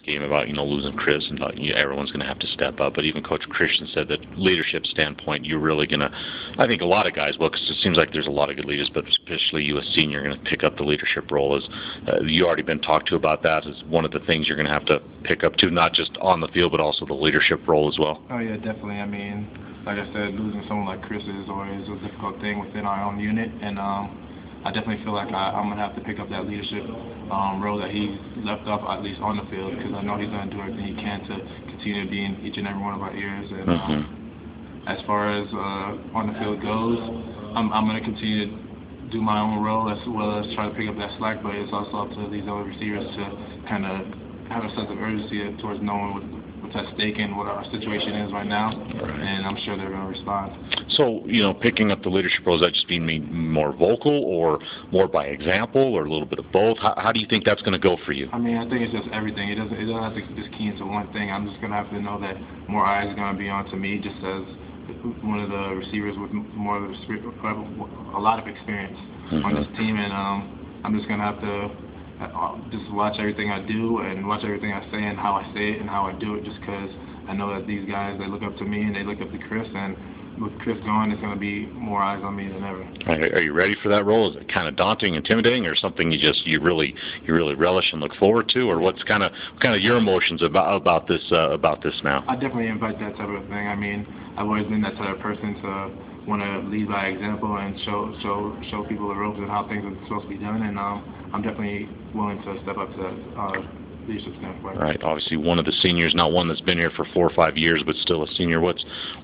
game about losing Chris and everyone's going to have to step up. But even Coach Christian said that leadership standpoint, you're really going to. I think a lot of guys will, because it seems like there's a lot of good leaders, but especially you as senior, going to pick up the leadership role. As you already been talked to about that, as one of the things you're going to have to pick up too, not just on the field, but also the leadership role as well. Oh yeah, definitely. I mean, like I said, losing someone like Chris is always a difficult thing within our own unit, and I definitely feel like I'm going to have to pick up that leadership role that he left off, at least on the field, because I know he's going to do everything he can to continue to be in each and every one of our ears. And as far as on the field goes, I'm going to continue to do my own role as well as try to pick up that slack, but it's also up to these other receivers to kind of have a sense of urgency towards knowing what's at stake and what our situation is right now, and I'm sure they're going to respond. So, picking up the leadership role, does that just mean more vocal or more by example or a little bit of both? How do you think that's going to go for you? I mean, I think it's just everything. It doesn't have to just key into one thing. I'm just going to have to know that more eyes are going to be onto me, just as one of the receivers with more of a lot of experience on this team, and I'm just going to have to just watch everything I do and watch everything I say and how I say it and how I do it, just because I know that these guys, they look up to me and they look up to Chris, and with Chris gone, it's going to be more eyes on me than ever. Are you ready for that role? Is it kind of daunting, intimidating, or something you really relish and look forward to, or what's kind of your emotions about this now? I definitely invite that type of thing. I mean, I've always been that type of person to want to lead by example and show people the ropes and how things are supposed to be done, and I'm definitely willing to step up to that leadership standpoint. Right. Obviously, one of the seniors, not one that's been here for 4 or 5 years, but still a senior. What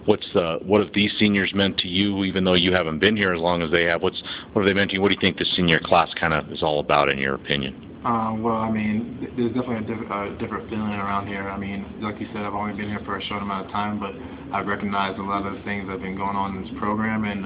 have these seniors meant to you, even though you haven't been here as long as they have? What have they meant to you? What do you think the senior class kind of is all about, in your opinion? Well, I mean, there's definitely a different feeling around here. I mean, like you said, I've only been here for a short amount of time, but I've recognized a lot of the things that have been going on in this program, and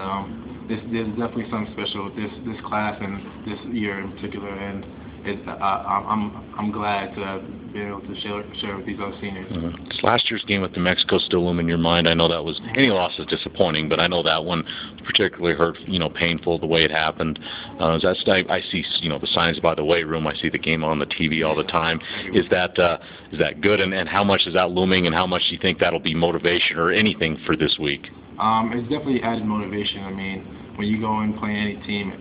there's definitely something special with this class and this year in particular, and I'm glad to be able to share with these other seniors. Does last year's game with New Mexico still loom in your mind? I know that was, any loss is disappointing, but I know that one particularly hurt, painful the way it happened. I see, the signs by the weight room. I see the game on the TV all the time. Is that good? And how much is that looming? And how much do you think that'll be motivation or anything for this week? It's definitely added motivation. I mean, when you go and play any team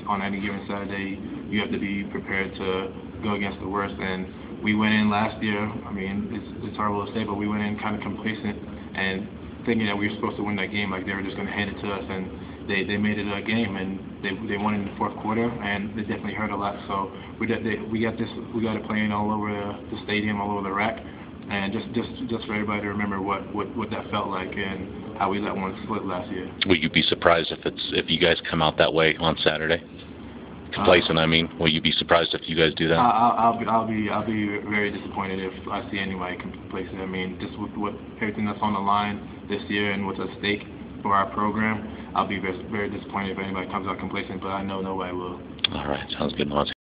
on any given Saturday, you have to be prepared to go against the worst. And we went in last year, I mean, it's horrible to say, but we went in kind of complacent and thinking that we were supposed to win that game, like they were just going to hand it to us, and they made it a game, and they won in the fourth quarter, and it definitely hurt a lot. So we got it playing all over the stadium, all over the rack, and just for everybody to remember what that felt like and how we let one slip last year. Will you be surprised if you guys come out that way on Saturday? Complacent, I mean. Will you be surprised if you guys do that? I'll be very disappointed if I see anybody complacent. I mean, just with everything that's on the line this year and what's at stake for our program, I'll be very disappointed if anybody comes out complacent. But I know nobody will. All right, sounds good, Mazi.